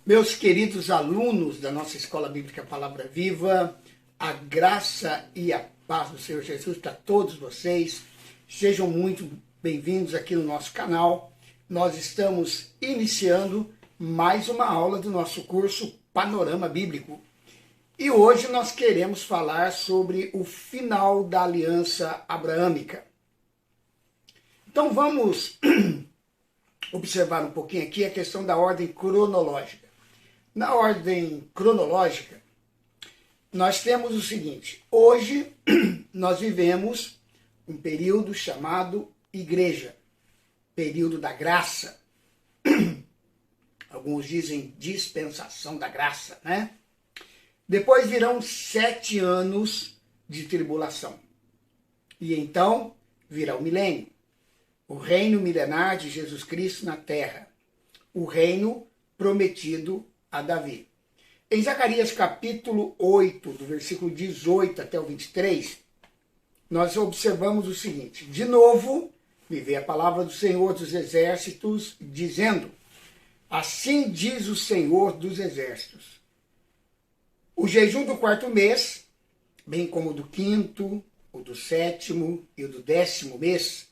Meus queridos alunos da nossa Escola Bíblica Palavra Viva, a graça e a paz do Senhor Jesus para todos vocês. Sejam muito bem-vindos aqui no nosso canal. Nós estamos iniciando mais uma aula do nosso curso Panorama Bíblico. E hoje nós queremos falar sobre o final da aliança abraâmica. Então vamos observar um pouquinho aqui a questão da ordem cronológica. Na ordem cronológica, nós temos o seguinte: hoje nós vivemos um período chamado igreja, período da graça. Alguns dizem dispensação da graça, né? Depois virão 7 anos de tribulação. E então virá o milênio, o reino milenar de Jesus Cristo na terra, o reino prometido a Davi. Em Zacarias capítulo 8, do versículo 18 até o 23, nós observamos o seguinte: de novo, me veio a palavra do Senhor dos Exércitos, dizendo: assim diz o Senhor dos Exércitos, o jejum do 4º mês, bem como o do 5º, o do 7º e o do 10º mês,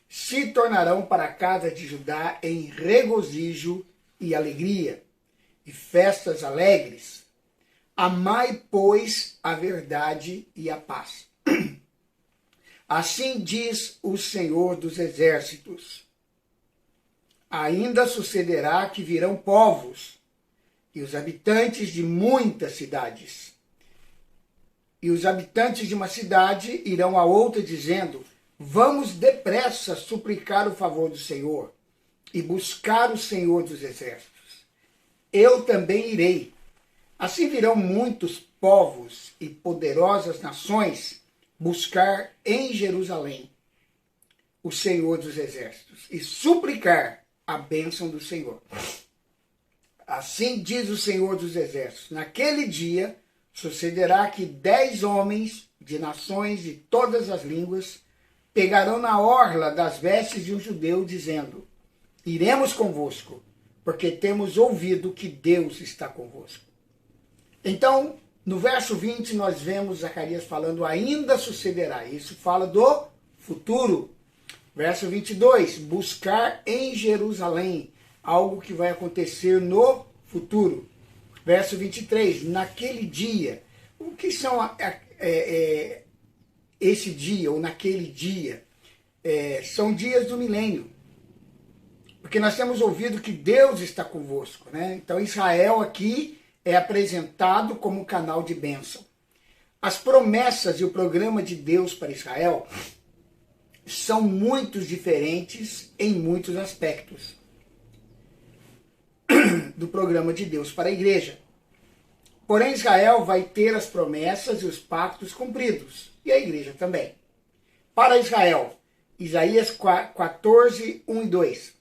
se tornarão para a casa de Judá em regozijo e alegria, e festas alegres. Amai, pois, a verdade e a paz. Assim diz o Senhor dos Exércitos: ainda sucederá que virão povos, e os habitantes de muitas cidades. E os habitantes de uma cidade irão a outra dizendo: vamos depressa suplicar o favor do Senhor e buscar o Senhor dos Exércitos. Eu também irei. Assim virão muitos povos e poderosas nações buscar em Jerusalém o Senhor dos Exércitos e suplicar a bênção do Senhor. Assim diz o Senhor dos Exércitos: naquele dia sucederá que 10 homens de nações de todas as línguas pegarão na orla das vestes de um judeu, dizendo: iremos convosco, porque temos ouvido que Deus está convosco. Então, no verso 20, nós vemos Zacarias falando: ainda sucederá. Isso fala do futuro. Verso 22, buscar em Jerusalém, algo que vai acontecer no futuro. Verso 23, naquele dia. O que são esse dia ou naquele dia? São dias do milênio. Porque nós temos ouvido que Deus está convosco, né? Então Israel aqui é apresentado como um canal de bênção. As promessas e o programa de Deus para Israel são muito diferentes em muitos aspectos do programa de Deus para a igreja. Porém, Israel vai ter as promessas e os pactos cumpridos, e a igreja também. Para Israel, Isaías 14, 1 e 2.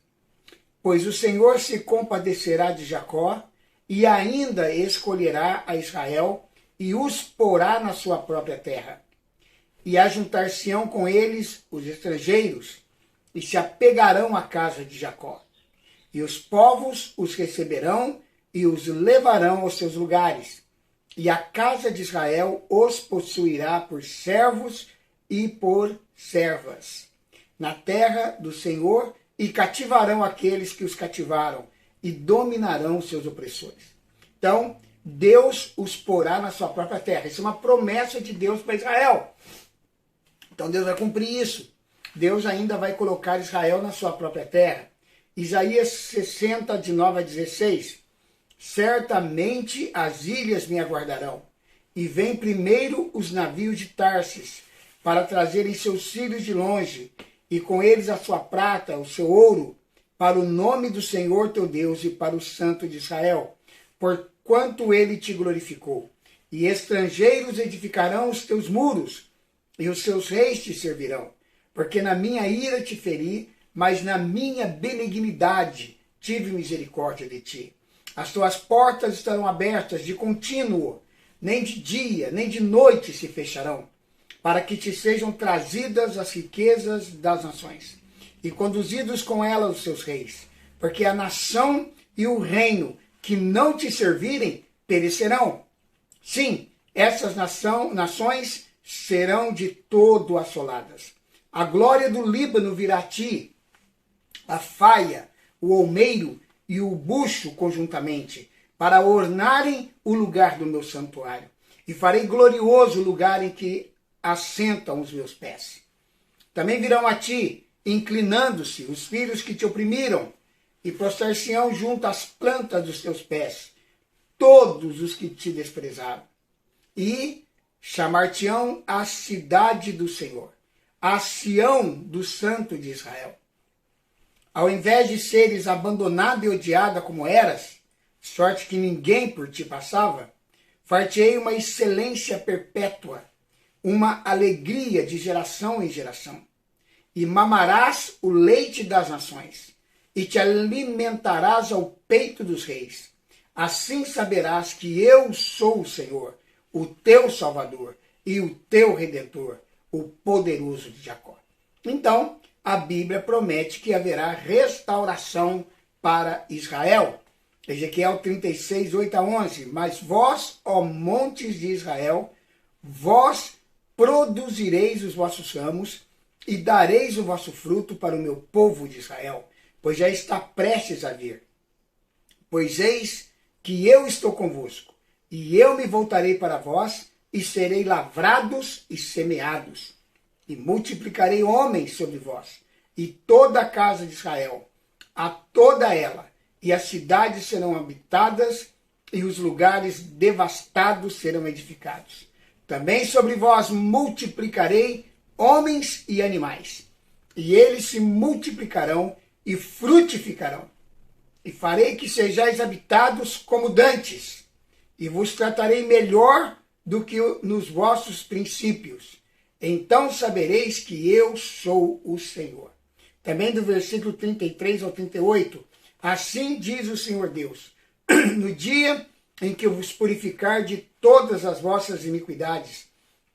Pois o Senhor se compadecerá de Jacó e ainda escolherá a Israel e os porá na sua própria terra. E ajuntar-se-ão com eles os estrangeiros e se apegarão à casa de Jacó. E os povos os receberão e os levarão aos seus lugares. E a casa de Israel os possuirá por servos e por servas na terra do Senhor, e cativarão aqueles que os cativaram, e dominarão seus opressores. Então, Deus os porá na sua própria terra. Isso é uma promessa de Deus para Israel. Então, Deus vai cumprir isso. Deus ainda vai colocar Israel na sua própria terra. Isaías 60, de 9 a 16. Certamente as ilhas me aguardarão, e vêm primeiro os navios de Tarsis, para trazerem seus filhos de longe, e com eles a sua prata, o seu ouro, para o nome do Senhor teu Deus e para o Santo de Israel, porquanto ele te glorificou. E estrangeiros edificarão os teus muros, e os seus reis te servirão. Porque na minha ira te feri, mas na minha benignidade tive misericórdia de ti. As tuas portas estarão abertas de contínuo, nem de dia, nem de noite se fecharão, para que te sejam trazidas as riquezas das nações, e conduzidos com elas os seus reis, porque a nação e o reino que não te servirem perecerão. Sim, essas nações serão de todo assoladas. A glória do Líbano virá a ti, a faia, o olmeiro e o bucho conjuntamente, para ornarem o lugar do meu santuário. E farei glorioso o lugar em que assentam os meus pés. Também virão a ti, inclinando-se, os filhos que te oprimiram, e prostrar-se-ão junto às plantas dos teus pés, todos os que te desprezaram. E chamar-te-ão a cidade do Senhor, a Sião do Santo de Israel. Ao invés de seres abandonada e odiada como eras, sorte que ninguém por ti passava, far-te-ei uma excelência perpétua, uma alegria de geração em geração. E mamarás o leite das nações, e te alimentarás ao peito dos reis. Assim saberás que eu sou o Senhor, o teu Salvador e o teu Redentor, o poderoso de Jacó. Então, a Bíblia promete que haverá restauração para Israel. Ezequiel 36, 8 a 11. Mas vós, ó montes de Israel, vós produzireis os vossos ramos e dareis o vosso fruto para o meu povo de Israel, pois já está prestes a vir. Pois eis que eu estou convosco, e eu me voltarei para vós, e serei lavrados e semeados, e multiplicarei homens sobre vós, e toda a casa de Israel, a toda ela, e as cidades serão habitadas, e os lugares devastados serão edificados. Também sobre vós multiplicarei homens e animais, e eles se multiplicarão e frutificarão. E farei que sejais habitados como dantes, e vos tratarei melhor do que nos vossos princípios. Então sabereis que eu sou o Senhor. Também do versículo 33 ao 38. Assim diz o Senhor Deus: no dia em que eu vos purificar de todas as vossas iniquidades,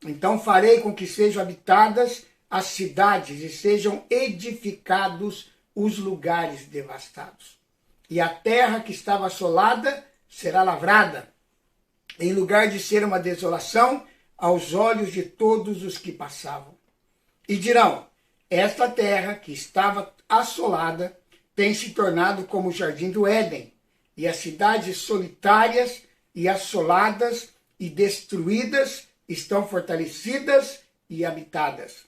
então farei com que sejam habitadas as cidades e sejam edificados os lugares devastados. E a terra que estava assolada será lavrada, em lugar de ser uma desolação aos olhos de todos os que passavam. E dirão: esta terra que estava assolada tem se tornado como o jardim do Éden, e as cidades solitárias e assoladas e destruídas estão fortalecidas e habitadas.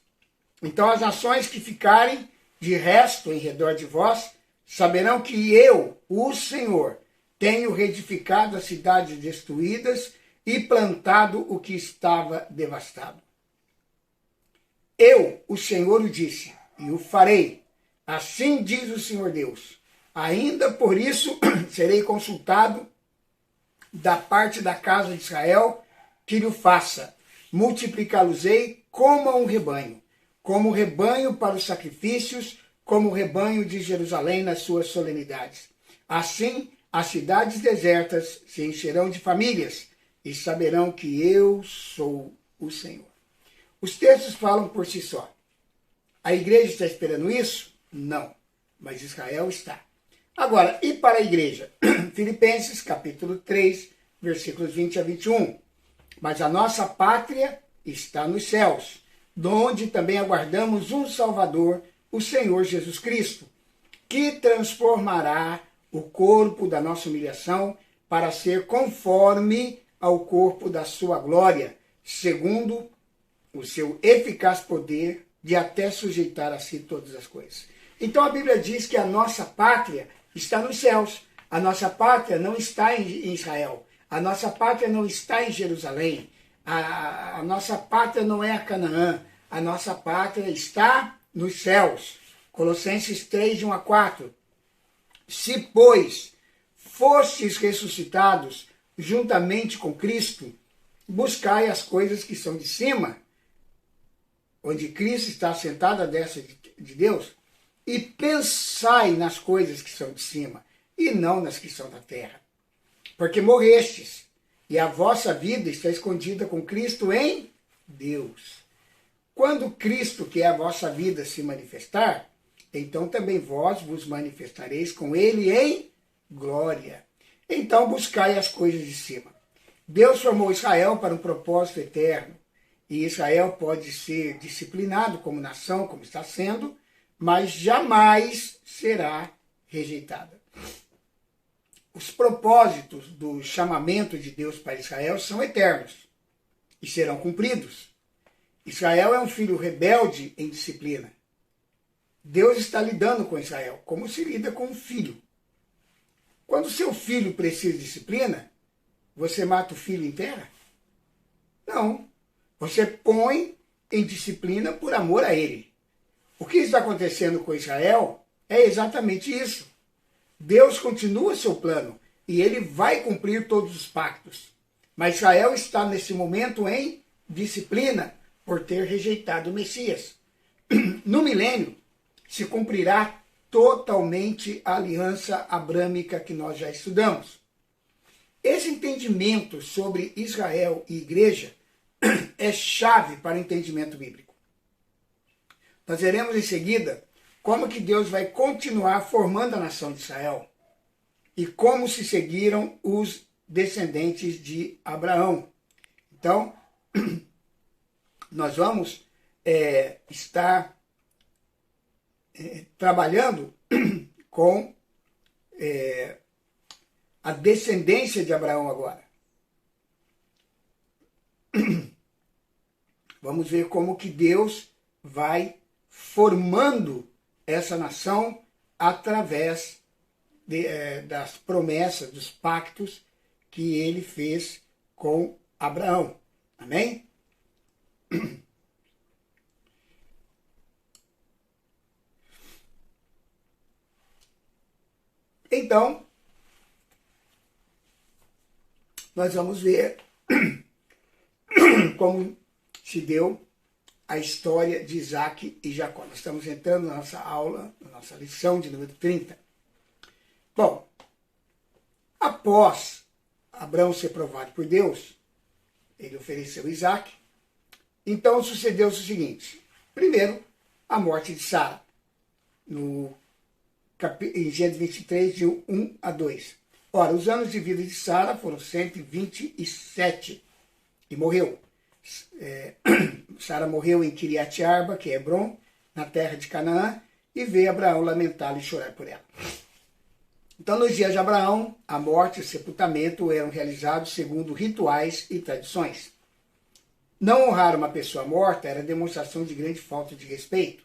Então as nações que ficarem de resto em redor de vós saberão que eu, o Senhor, tenho reedificado as cidades destruídas e plantado o que estava devastado. Eu, o Senhor, o disse, e o farei. Assim diz o Senhor Deus. Ainda por isso serei consultado da parte da casa de Israel que lhe faça. Multiplicá-los-ei como um rebanho para os sacrifícios, como o rebanho de Jerusalém nas suas solenidades. Assim, as cidades desertas se encherão de famílias e saberão que eu sou o Senhor. Os textos falam por si só. A igreja está esperando isso? Não, mas Israel está. Agora, e para a igreja? Filipenses, capítulo 3, versículos 20 a 21. Mas a nossa pátria está nos céus, donde também aguardamos um Salvador, o Senhor Jesus Cristo, que transformará o corpo da nossa humilhação para ser conforme ao corpo da sua glória, segundo o seu eficaz poder de até sujeitar a si todas as coisas. Então a Bíblia diz que a nossa pátria está nos céus. A nossa pátria não está em Israel. A nossa pátria não está em Jerusalém. A nossa pátria não é a Canaã. A nossa pátria está nos céus. Colossenses 3, de 1 a 4. Se, pois, fostes ressuscitados juntamente com Cristo, buscai as coisas que são de cima, onde Cristo está sentado à destra de Deus, e pensai nas coisas que são de cima, e não nas que são da terra. Porque morrestes, e a vossa vida está escondida com Cristo em Deus. Quando Cristo, que é a vossa vida, se manifestar, então também vós vos manifestareis com ele em glória. Então buscai as coisas de cima. Deus formou Israel para um propósito eterno. E Israel pode ser disciplinado como nação, como está sendo, mas jamais será rejeitada. Os propósitos do chamamento de Deus para Israel são eternos e serão cumpridos. Israel é um filho rebelde em disciplina. Deus está lidando com Israel como se lida com um filho. Quando seu filho precisa de disciplina, você mata o filho em terra? Não. Você põe em disciplina por amor a ele. O que está acontecendo com Israel é exatamente isso. Deus continua seu plano e ele vai cumprir todos os pactos. Mas Israel está nesse momento em disciplina por ter rejeitado o Messias. No milênio se cumprirá totalmente a aliança abrâmica que nós já estudamos. Esse entendimento sobre Israel e igreja é chave para o entendimento bíblico. Nós veremos em seguida como que Deus vai continuar formando a nação de Israel e como se seguiram os descendentes de Abraão. Então, nós vamos estar trabalhando com a descendência de Abraão agora. Vamos ver como que Deus vai formando essa nação através das promessas, dos pactos que ele fez com Abraão. Amém? Então, nós vamos ver como se deu a história de Isaac e Jacó. Nós estamos entrando na nossa aula, na nossa lição de número 30. Bom, após Abraão ser provado por Deus, ele ofereceu Isaac. Então sucedeu-se o seguinte: primeiro, a morte de Sara, em Gênesis 23, de 1 a 2. Ora, os anos de vida de Sara foram 127 e morreu. Sara morreu em Kiriat Arba, que é Hebron, na terra de Canaã, e veio Abraão lamentá-la e chorar por ela. Então, nos dias de Abraão, a morte e o sepultamento eram realizados segundo rituais e tradições. Não honrar uma pessoa morta era demonstração de grande falta de respeito,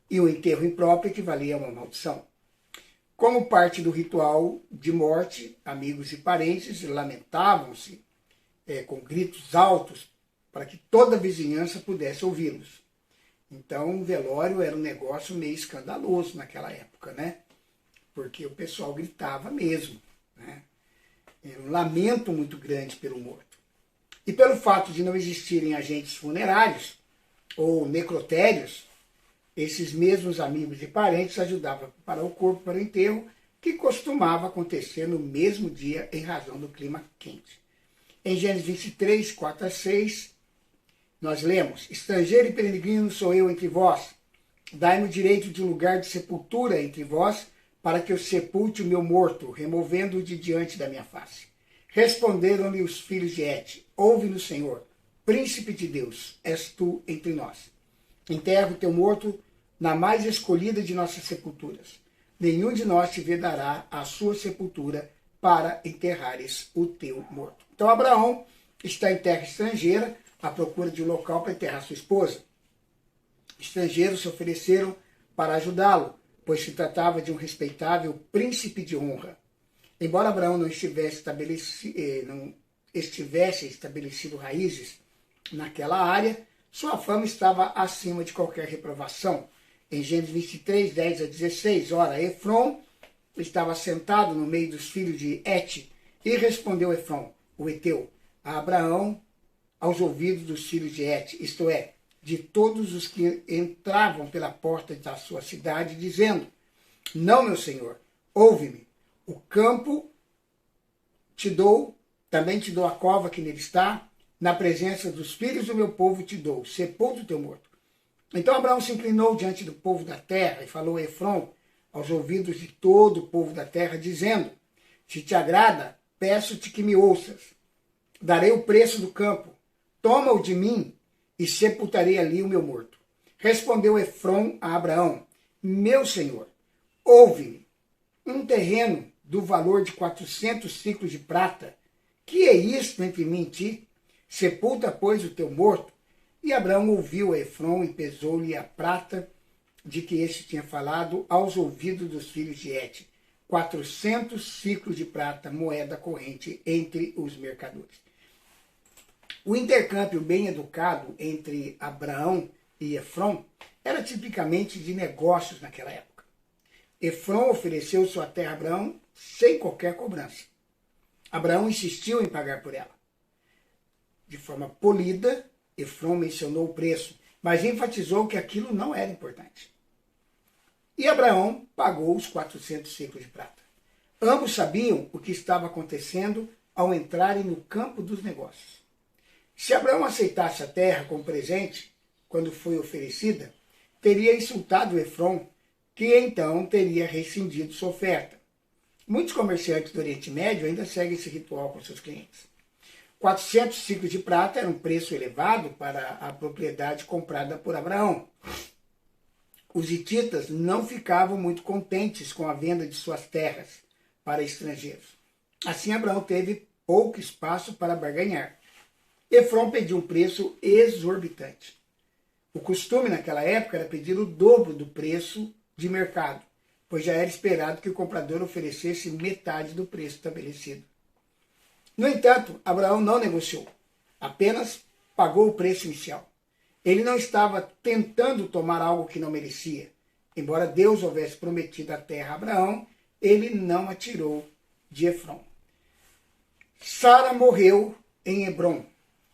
e o enterro impróprio equivalia a uma maldição. Como parte do ritual de morte, amigos e parentes lamentavam-se com gritos altos para que toda a vizinhança pudesse ouvi-los. Então, o velório era um negócio meio escandaloso naquela época, né? Porque o pessoal gritava mesmo, né? Era um lamento muito grande pelo morto. E pelo fato de não existirem agentes funerários ou necrotérios, esses mesmos amigos e parentes ajudavam a preparar o corpo para o enterro, que costumava acontecer no mesmo dia em razão do clima quente. Em Gênesis 23, 4 a 6, nós lemos: estrangeiro e peregrino sou eu entre vós, dai-me o direito de um lugar de sepultura entre vós, para que eu sepulte o meu morto, removendo-o de diante da minha face. Responderam-lhe os filhos de Et: ouve-nos, Senhor, príncipe de Deus, és tu entre nós. Enterra o teu morto na mais escolhida de nossas sepulturas. Nenhum de nós te vedará a sua sepultura para enterrares o teu morto. Então Abraão está em terra estrangeira à procura de um local para enterrar sua esposa. Estrangeiros se ofereceram para ajudá-lo, pois se tratava de um respeitável príncipe de honra. Embora Abraão não estivesse estabelecido raízes naquela área, sua fama estava acima de qualquer reprovação. Em Gênesis 23, 10 a 16, ora, Efron estava sentado no meio dos filhos de Et, e respondeu Efron, o Eteu, a Abraão aos ouvidos dos filhos de Et, isto é, de todos os que entravam pela porta da sua cidade, dizendo: não, meu senhor, ouve-me, o campo te dou, também te dou a cova que nele está, na presença dos filhos do meu povo te dou, sepulta o teu morto. Então Abraão se inclinou diante do povo da terra e falou a Efron aos ouvidos de todo o povo da terra, dizendo: Se te agrada, peço-te que me ouças. Darei o preço do campo. Toma-o de mim e sepultarei ali o meu morto. Respondeu Efrom a Abraão: meu senhor, ouve-me. Um terreno do valor de 400 ciclos de prata. Que é isto entre mim e ti? Sepulta, pois, o teu morto. E Abraão ouviu a Efrom e pesou-lhe a prata de que este tinha falado aos ouvidos dos filhos de Et. 400 ciclos de prata, moeda corrente entre os mercadores. O intercâmbio bem educado entre Abraão e Efrom era tipicamente de negócios naquela época. Efrom ofereceu sua terra a Abraão sem qualquer cobrança. Abraão insistiu em pagar por ela. De forma polida, Efrom mencionou o preço, mas enfatizou que aquilo não era importante. E Abraão pagou os 400 ciclos de prata. Ambos sabiam o que estava acontecendo ao entrarem no campo dos negócios. Se Abraão aceitasse a terra como presente, quando foi oferecida, teria insultado Efrom, que então teria rescindido sua oferta. Muitos comerciantes do Oriente Médio ainda seguem esse ritual com seus clientes. 400 ciclos de prata era um preço elevado para a propriedade comprada por Abraão. Os hititas não ficavam muito contentes com a venda de suas terras para estrangeiros. Assim, Abraão teve pouco espaço para barganhar. Efrom pediu um preço exorbitante. O costume naquela época era pedir o dobro do preço de mercado, pois já era esperado que o comprador oferecesse metade do preço estabelecido. No entanto, Abraão não negociou, apenas pagou o preço inicial. Ele não estava tentando tomar algo que não merecia. Embora Deus houvesse prometido a terra a Abraão, ele não a tirou de Efrom. Sara morreu em Hebrom.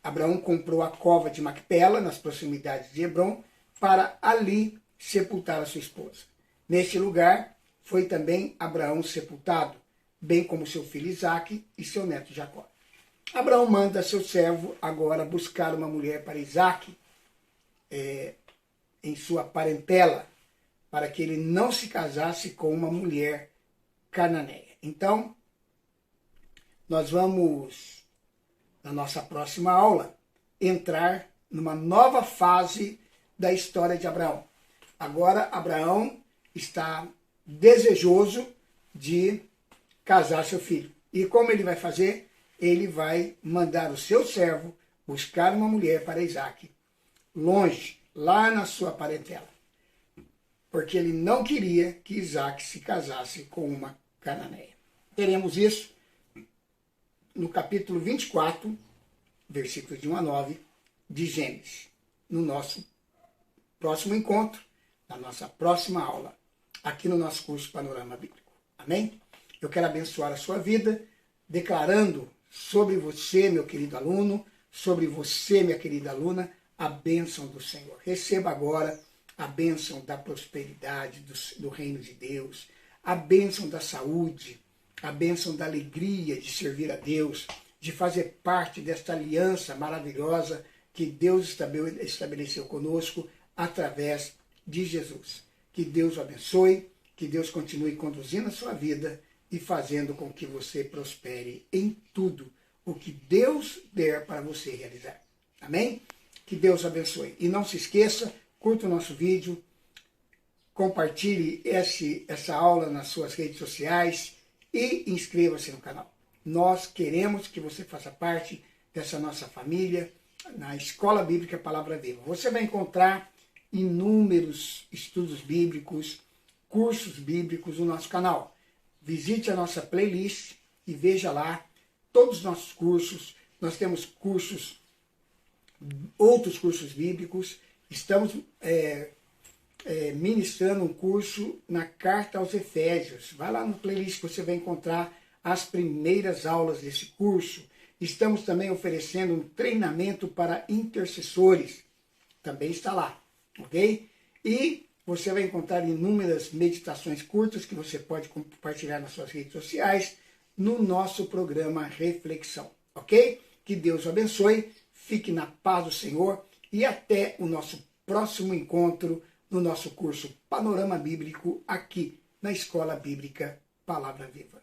Abraão comprou a cova de Macpela, nas proximidades de Hebrom, para ali sepultar a sua esposa. Neste lugar foi também Abraão sepultado, bem como seu filho Isaque e seu neto Jacó. Abraão manda seu servo agora buscar uma mulher para Isaque, em sua parentela, para que ele não se casasse com uma mulher cananeia. Então, nós vamos, na nossa próxima aula, entrar numa nova fase da história de Abraão. Agora, Abraão está desejoso de casar seu filho. E como ele vai fazer? Ele vai mandar o seu servo buscar uma mulher para Isaque, longe, lá na sua parentela, porque ele não queria que Isaque se casasse com uma cananeia. Teremos isso no capítulo 24, versículos de 1 a 9, de Gênesis, no nosso próximo encontro, na nossa próxima aula, aqui no nosso curso Panorama Bíblico. Amém? Eu quero abençoar a sua vida, declarando sobre você, meu querido aluno, sobre você, minha querida aluna, a bênção do Senhor. Receba agora a bênção da prosperidade do reino de Deus, a bênção da saúde, a bênção da alegria de servir a Deus, de fazer parte desta aliança maravilhosa que Deus estabeleceu conosco através de Jesus. Que Deus o abençoe, que Deus continue conduzindo a sua vida e fazendo com que você prospere em tudo o que Deus der para você realizar. Amém? Que Deus abençoe. E não se esqueça, curta o nosso vídeo, compartilhe essa aula nas suas redes sociais e inscreva-se no canal. Nós queremos que você faça parte dessa nossa família na Escola Bíblica Palavra Viva. Você vai encontrar inúmeros estudos bíblicos, cursos bíblicos no nosso canal. Visite a nossa playlist e veja lá todos os nossos cursos. Nós temos outros cursos bíblicos. Estamos ministrando um curso na Carta aos Efésios. Vai lá no playlist que você vai encontrar as primeiras aulas desse curso. Estamos também oferecendo um treinamento para intercessores. Também está lá, ok? E você vai encontrar inúmeras meditações curtas que você pode compartilhar nas suas redes sociais no nosso programa Reflexão, ok? Que Deus o abençoe, fique na paz do Senhor e até o nosso próximo encontro no nosso curso Panorama Bíblico aqui na Escola Bíblica Palavra Viva.